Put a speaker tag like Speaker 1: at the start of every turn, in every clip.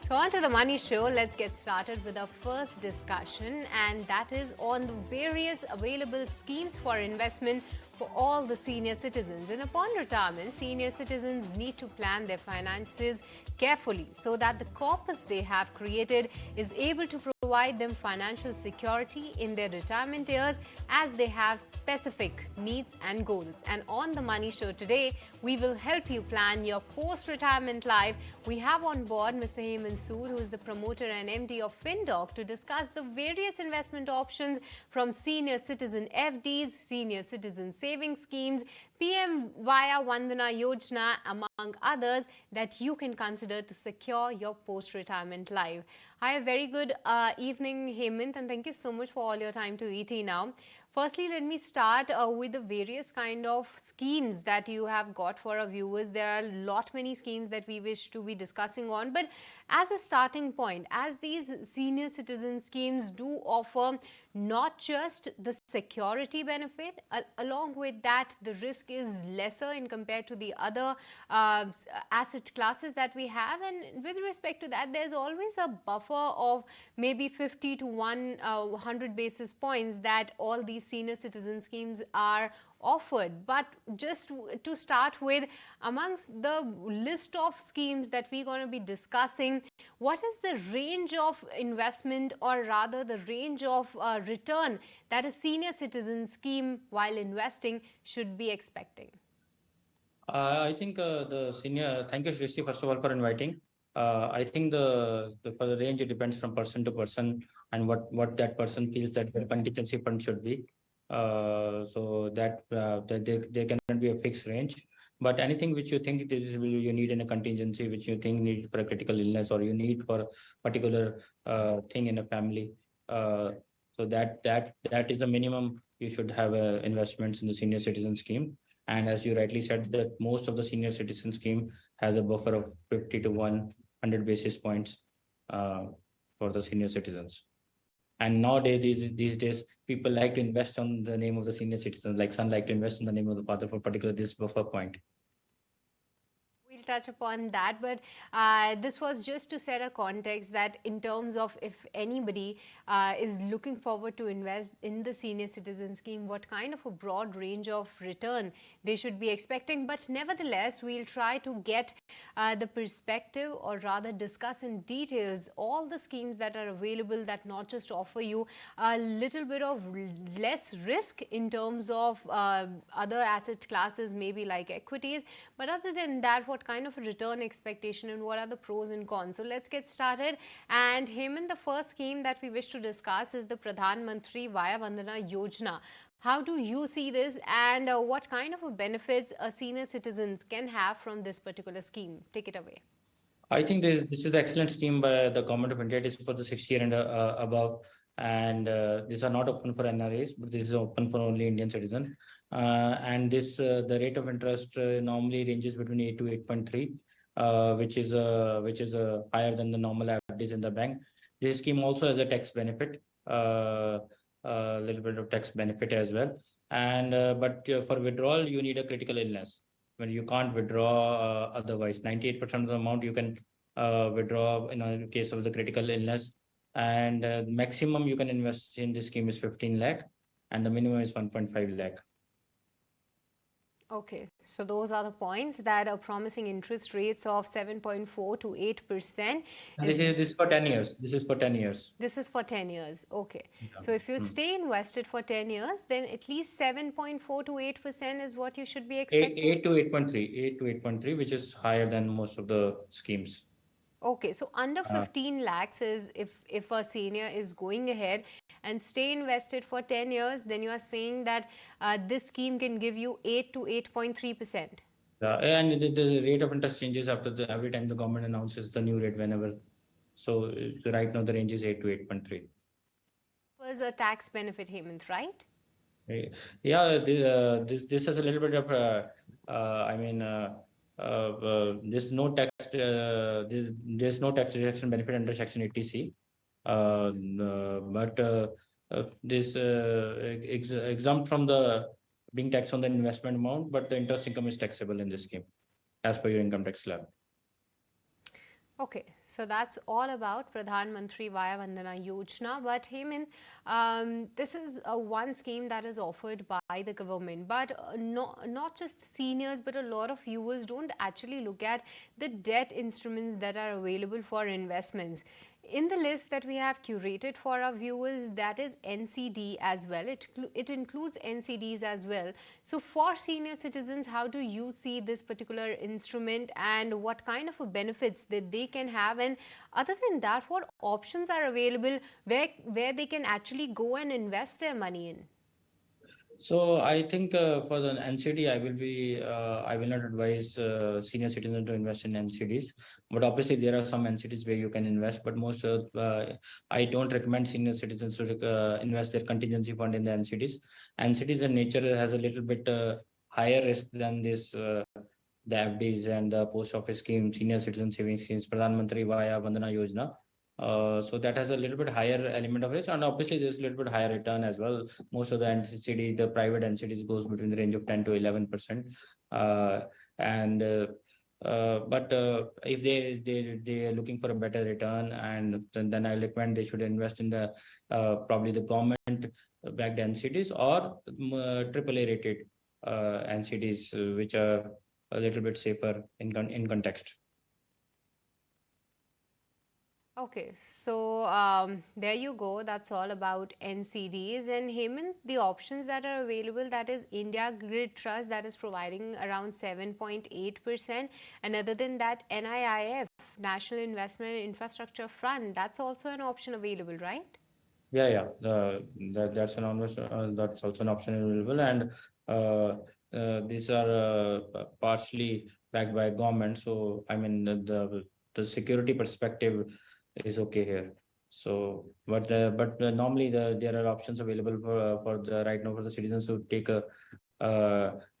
Speaker 1: So on to the Money Show. Let's get started with our first discussion, and that is on the various available schemes for investment for all the senior citizens. And upon retirement, senior citizens need to plan their finances carefully so that the corpus they have created is able to provide them financial security in their retirement years as they have specific needs and goals. And on the Money Show today, we will help you plan your post-retirement life. We have on board Mr. Hemant Sood, who is the promoter and MD of Findoc, to discuss the various investment options from Senior Citizen FDs, Senior Citizen Savings Schemes, PM Vaya Vandana Yojana, among others, that you can consider to secure your post-retirement life. Hi, a very good evening, Hemant, and thank you so much for all your time to ET now. Firstly, let me start with the various kind of schemes that you have got for our viewers. There are many schemes that we wish to be discussing on, but as a starting point, as these senior citizen schemes do offer not just the security benefit, along with that, the risk is lesser in compared to the other asset classes that we have. And with respect to that, there's always a buffer of maybe 50 to 100 basis points that all these senior citizen schemes are offered. But just to start with, amongst the list of schemes that we're going to be discussing, what is the range of investment, or rather the range of return that a senior citizen scheme while investing should be expecting?
Speaker 2: I think thank you, Srishti, first of all, for inviting. I think for the range, it depends from person to person and what that person feels that the contingency fund should be. So that there cannot be a fixed range, but anything which you think you need in a contingency, which you think need for a critical illness, or you need for a particular thing in a family. So that is the minimum you should have investments in the senior citizen scheme. And as you rightly said, that most of the senior citizen scheme has a buffer of 50 to 100 basis points for the senior citizens. And nowadays, these days, people like to invest on the name of the senior citizen, like son like to invest in the name of the father for particular this buffer point.
Speaker 1: We'll touch upon that, but this was just to set a context that in terms of if anybody is looking forward to invest in the senior citizen scheme, what kind of a broad range of return they should be expecting. But nevertheless, we'll try to get the perspective, or rather discuss in details all the schemes that are available that not just offer you a little bit of less risk in terms of other asset classes, maybe like equities, but other than that, what kind of a return expectation and what are the pros and cons. So let's get started. And Hemant, the first scheme that we wish to discuss is the Pradhan Mantri Vaya Vandana Yojana. How do you see this, and what kind of benefits senior citizens can have from this particular scheme? Take it away.
Speaker 2: I think this is an excellent scheme by the government of India. It is for the 60 year and above, and these are not open for NRAs, but this is open for only Indian citizens. And this the rate of interest normally ranges between 8 to 8.3, which is higher than the normal FDs in the bank. This scheme also has a tax benefit, a little bit of tax benefit as well. And but for withdrawal, you need a critical illness. When you can't withdraw otherwise, 98% of the amount you can withdraw in case of the critical illness. And maximum you can invest in this scheme is 15 lakh, and the minimum is 1.5 lakh.
Speaker 1: Okay, so those are the points that are promising interest rates of 7.4 to 8%.
Speaker 2: This is for 10 years. This is for 10 years.
Speaker 1: This is for 10 years. Okay. Yeah. So if you stay invested for 10 years, then at least 7.4 to 8% is what you should be expecting.
Speaker 2: 8 to 8.3, 8 to 8.3, which is higher than most of the schemes.
Speaker 1: Okay, so under 15 lakhs is if a senior is going ahead and stay invested for 10 years, then you are saying that this scheme can give you 8 to 8.3%.
Speaker 2: And the rate of interest changes after every time the government announces the new rate whenever. So right now the range is 8 to 8.3.
Speaker 1: Was a tax benefit, Hemant, right?
Speaker 2: Yeah, this has a little bit of there's no tax deduction benefit under Section 80C, but this exempt from the being taxed on the investment amount, but the interest income is taxable in this scheme as per your income tax slab.
Speaker 1: Okay, so that's all about Pradhan Mantri Vaya Vandana Yojana. But Hemant, this is one scheme that is offered by the government. But not just seniors, but a lot of viewers don't actually look at the debt instruments that are available for investments. In the list that we have curated for our viewers, that is NCD as well. It includes NCDs as well. So for senior citizens, how do you see this particular instrument and what kind of a benefits that they can have? And other than that, what options are available where they can actually go and invest their money in?
Speaker 2: So I think for the NCD, I will not advise senior citizens to invest in NCDs. But obviously, there are some NCDs where you can invest. But I don't recommend senior citizens to invest their contingency fund in the NCDs. NCDs in nature has a little bit higher risk than the FDs and the post office scheme, senior citizen savings schemes, Pradhan Mantri Vaya Vandana Yojana. So that has a little bit higher element of risk, and obviously there's a little bit higher return as well. Most of the NCD, the private NCDs goes between the range of 10 to 11%. And but if they are looking for a better return, and then I recommend they should invest in the probably the government backed NCDs or AAA rated NCDs, which are a little bit safer in context.
Speaker 1: Okay, so there you go. That's all about NCDs. And Hemant, the options that are available, that is India Grid Trust, that is providing around 7.8%. And other than that, NIIF, National Investment Infrastructure Fund, that's also an option available, right?
Speaker 2: Yeah. That's also an option available, and these are partially backed by government. So I mean the security perspective is okay here. So, but normally there are options available for the right now for the citizens to take a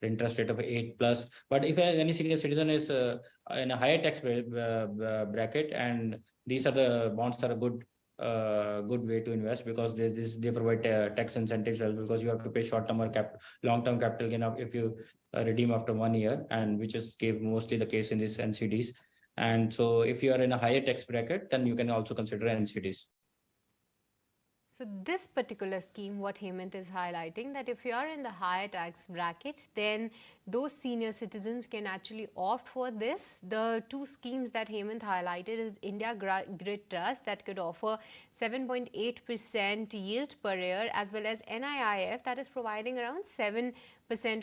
Speaker 2: interest rate of 8 plus. But if any senior citizen is in a higher tax bracket, and these are the bonds are a good way to invest, because they provide tax incentives as well, because you have to pay short term or long term capital gain if you redeem after 1 year, and which is mostly the case in these NCDs. And so if you are in a higher tax bracket, then you can also consider NCDs.
Speaker 1: So this particular scheme, what Hemant is highlighting, that if you are in the higher tax bracket, then those senior citizens can actually opt for this. The two schemes that Hemant highlighted is India Grid Trust, that could offer 7.8% yield per year, as well as NIIF, that is providing around 7%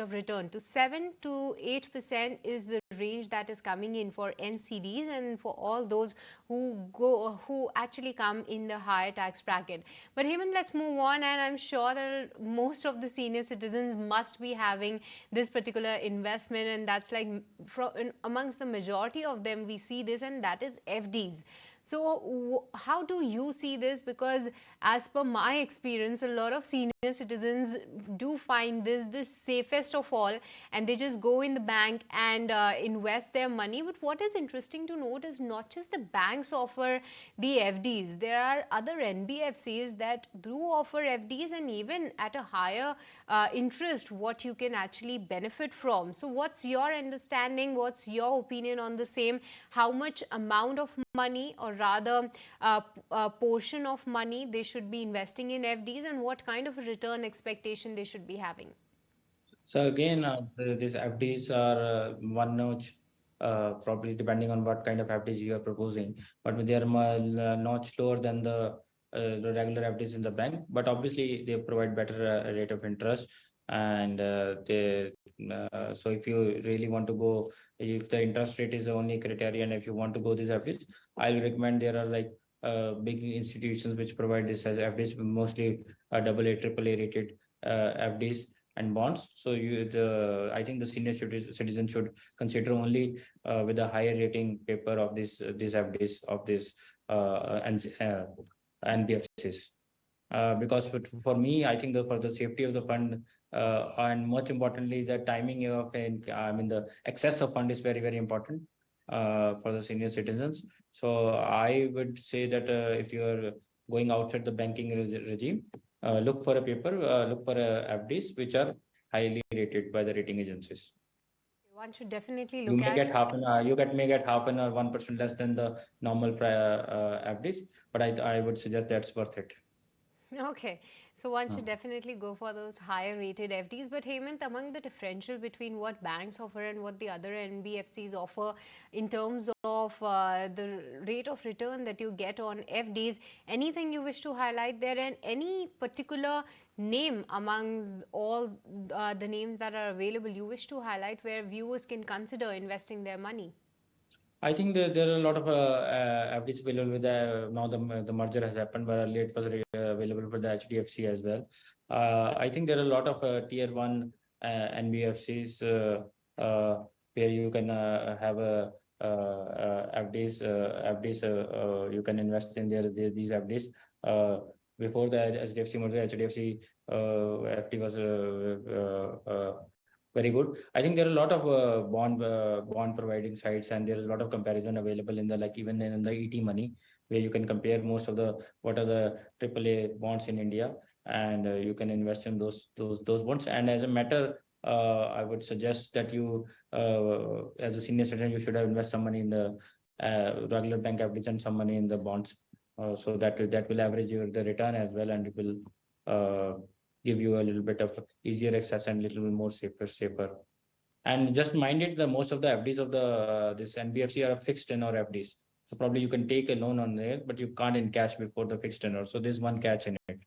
Speaker 1: of return. To 7 to 8% is the range that is coming in for NCDs and for all those who actually come in the higher tax bracket. But Hemant, let's move on, and I'm sure that most of the senior citizens must be having this particular investment, and that's like amongst the majority of them we see this, and that is FDs. So how do you see this? Because as per my experience, a lot of senior citizens do find this the safest of all, and they just go in the bank and invest their money. But what is interesting to note is not just the banks offer the FDs. There are other NBFCs that do offer FDs, and even at a higher interest, what you can actually benefit from. So what's your understanding? What's your opinion on the same? How much amount of money, or rather a portion of money, they should be investing in FDs, and what kind of a return expectation they should be having?
Speaker 2: So again, these FDs are one notch, probably depending on what kind of FDs you are proposing, but they are notch lower than the regular FDs in the bank. But obviously, they provide better rate of interest, and so if you really want to go, if the interest rate is the only criterion, if you want to go these FDs, I will recommend there are like big institutions which provide this as FDs, mostly AA, AAA rated FDs and bonds. So I think the senior citizen should consider only with a higher rating paper of these FDs of this NBFCs. Because for me, I think for the safety of the fund, and much importantly, the timing of the excess of fund is very, very important for the senior citizens. So I would say that if you are going outside the banking regime, look for a paper, look for FDs which are highly rated by the rating agencies.
Speaker 1: One should definitely
Speaker 2: You
Speaker 1: look
Speaker 2: may
Speaker 1: at.
Speaker 2: get half an may get half an or 1% less than the normal FDs, but I would suggest that's worth it.
Speaker 1: Okay, so one should definitely go for those higher rated FDs. But Hemant, among the differential between what banks offer and what the other NBFCs offer in terms of the rate of return that you get on FDs, anything you wish to highlight there, and any particular name amongst all the names that are available you wish to highlight where viewers can consider investing their money?
Speaker 2: I think there are a lot of FDs available with now the merger has happened, but earlier it was available for the HDFC as well. I think there are a lot of tier one NBFCs where you can have a you can invest in these FDs. Before the HDFC merger, HDFC FD was very good. I think there are a lot of bond providing sites, and there is a lot of comparison available in the like even in the ET Money, where you can compare most of the what are the AAA bonds in India, and you can invest in those bonds. And as a matter, I would suggest that you, as a senior citizen, you should have invest some money in the regular bank FDs and some money in the bonds, so that will average your the return as well, and it will give you a little bit of easier access and little bit more safer. And just mind it, the most of the FDs of the this NBFC are fixed tenor FDs. So probably you can take a loan on it, but you can't encash before the fixed tenor. So there's one catch in it.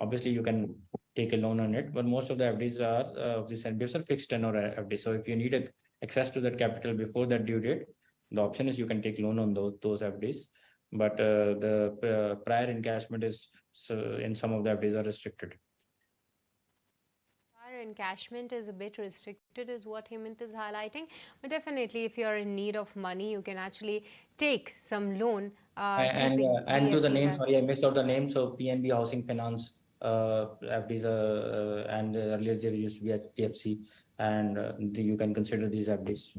Speaker 2: Obviously, you can take a loan on it, but most of the FDs are this NBFs are fixed tenor FD. So if you need access to that capital before that due date, the option is you can take loan on those FDs. But the prior encashment is in some of the FDs are restricted.
Speaker 1: Encashment is a bit restricted is what Hemant is highlighting, but definitely if you're in need of money you can actually take some loan,
Speaker 2: and to the name, sorry, I missed out the name. So PNB Housing Finance FDs, and earlier there used to be HDFC, and you can consider these FDs.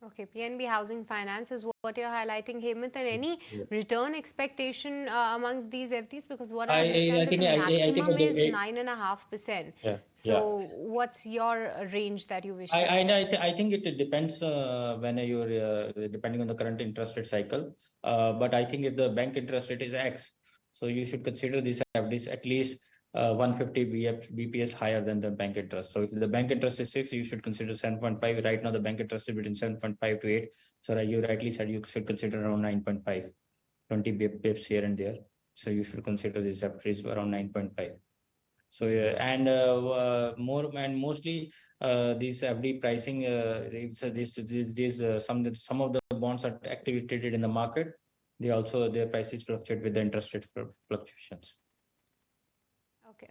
Speaker 1: Okay, PNB Housing Finance is what you're highlighting, Hemant, and any return expectation amongst these FDs? Because what I understand is the maximum is 9.5%. So what's your range that you wish to?
Speaker 2: I think it depends when you're depending on the current interest rate cycle. But I think if the bank interest rate is X, so you should consider these FDs at least 150 BPS higher than the bank interest. So if the bank interest is 6, you should consider 7.5. Right now, the bank interest is between 7.5 to 8. So you rightly said you should consider around 9.5, 20 bips here and there. So you should consider these FDs around 9.5. So and mostly these FD pricing, some of the bonds are actively traded in the market. Their prices fluctuate with the interest rate fluctuations.
Speaker 1: Okay.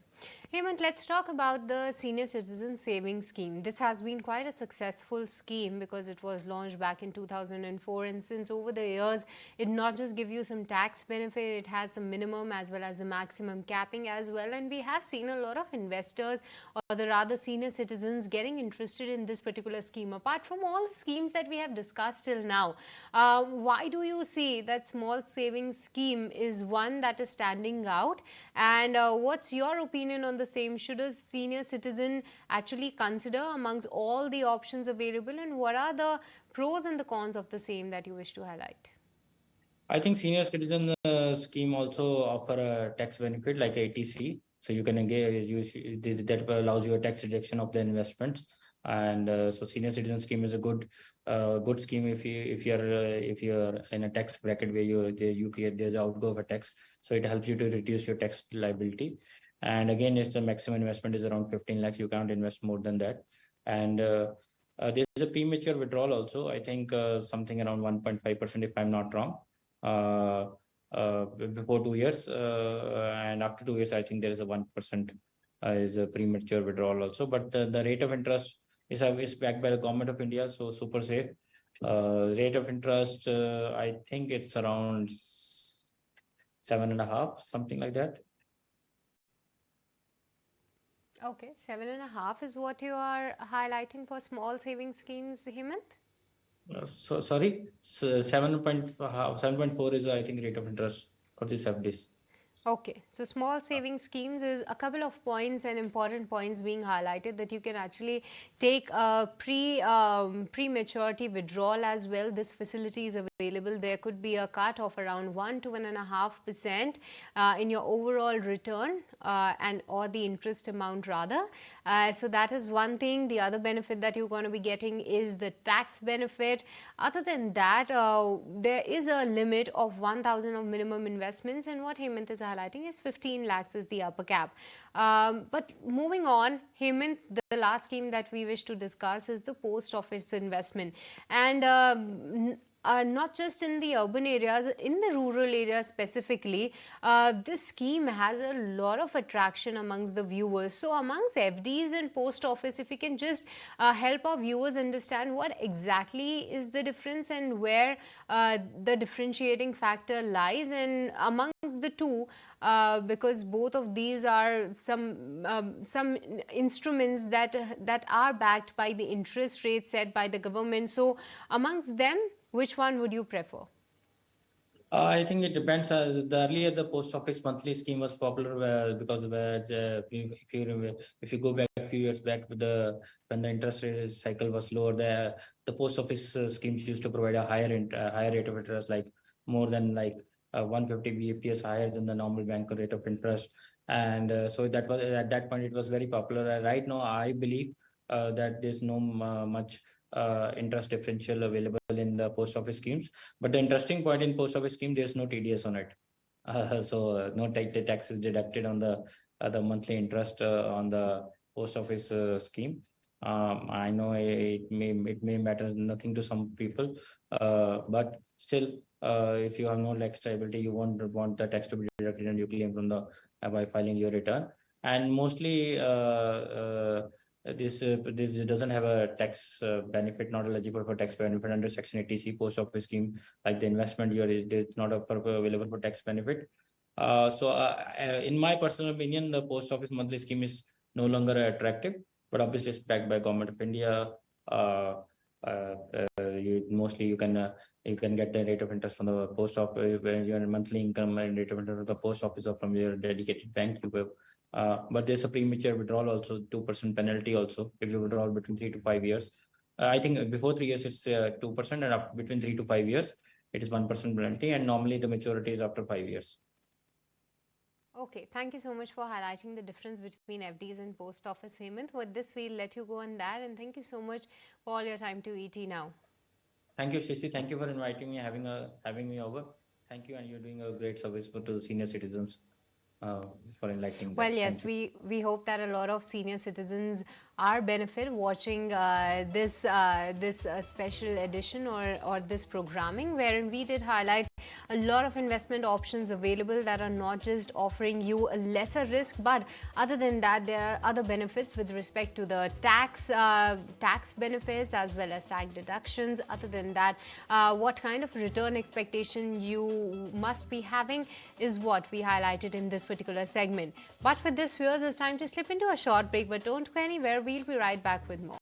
Speaker 1: Hemant, let's talk about the Senior Citizen Savings Scheme. This has been quite a successful scheme because it was launched back in 2004, and since over the years, it not just give you some tax benefit, it has some minimum as well as the maximum capping as well, and we have seen a lot of investors or the rather senior citizens getting interested in this particular scheme. Apart from all the schemes that we have discussed till now, why do you see that small savings scheme is one that is standing out, and what's your opinion on the same? Should a senior citizen actually consider amongst all the options available, and what are the pros and the cons of the same that you wish to highlight?
Speaker 2: I think senior citizen scheme also offer a tax benefit like ATC. So you can engage, that allows you a tax deduction of the investments. And so senior citizen scheme is a good scheme if you're in a tax bracket where there's outgo of a tax. So it helps you to reduce your tax liability. And again, if the maximum investment is around 15 lakhs, you can't invest more than that. And there's a premature withdrawal also. I think something around 1.5% if I'm not wrong. Before 2 years, and after 2 years, I think there is a 1% is a premature withdrawal also. But the rate of interest is backed by the government of India, so super safe. Rate of interest, I think it's around 7.5, something like that.
Speaker 1: Okay, 7.5 is what you are highlighting for small savings schemes, Hemant?
Speaker 2: So sorry, 7.4 is I think rate of interest for these FDs.
Speaker 1: Okay, so small saving schemes is a couple of points and important points being highlighted that you can actually take a pre-maturity withdrawal as well. This facility is available. There could be a cut of around 1 to 1.5% in your overall return and or the interest amount rather. So that is one thing. The other benefit that you're going to be getting is the tax benefit. Other than that, there is a limit of 1,000 of minimum investments, and what Hemant is highlighting is 15 lakhs is the upper cap. But moving on, Hemant, the last scheme that we wish to discuss is the post office investment. And not just in the urban areas, in the rural areas specifically, this scheme has a lot of attraction amongst the viewers. So amongst FDs and post office, if we can just help our viewers understand what exactly is the difference and where the differentiating factor lies, and amongst the two, because both of these are some instruments that are backed by the interest rate set by the government. So amongst them, which one would you prefer?
Speaker 2: I think it depends. The earlier the post office monthly scheme was popular because if you go back a few years back with the when the interest rate cycle was lower, the post office schemes used to provide a higher rate of interest, like more than like 150 bps higher than the normal bank rate of interest, and so that was at that point it was very popular. Right now, I believe that there's no much interest differential available in the post office schemes. But the interesting point in post office scheme, there's no TDS on it. No the tax is deducted on the monthly interest on the post office scheme. I know it may matter nothing to some people, but still, if you have no tax liability, you won't want the tax to be deducted and you claim from the by filing your return. And mostly, this doesn't have a tax benefit, not eligible for tax benefit under Section 80C post office scheme. Like the investment, it's not available for tax benefit. In my personal opinion, the post office monthly scheme is no longer attractive, but obviously it's backed by Government of India. You can get the rate of interest from the post office, your monthly income and rate of interest from the post office or from your dedicated bank. But there's a premature withdrawal also, 2% penalty also if you withdraw between 3 to 5 years. I think before 3 years it's 2%, and up between 3 to 5 years it is 1% penalty, and normally the maturity is after 5 years.
Speaker 1: Okay, thank you so much for highlighting the difference between FDs and post office, Hemant. With this, we'll let you go on that, and thank you so much for all your time to ET Now.
Speaker 2: Thank you, Shishi. Thank you for inviting me, having me over. Thank you, and you're doing a great service to the senior citizens for enlightening them.
Speaker 1: Well, yes, we hope that a lot of senior citizens are benefit watching this special edition or this programming, wherein we did highlight a lot of investment options available that are not just offering you a lesser risk, but other than that, there are other benefits with respect to the tax benefits as well as tax deductions. Other than that, what kind of return expectation you must be having is what we highlighted in this particular segment. But with this, viewers, it's time to slip into a short break, but don't go anywhere. We'll be right back with more.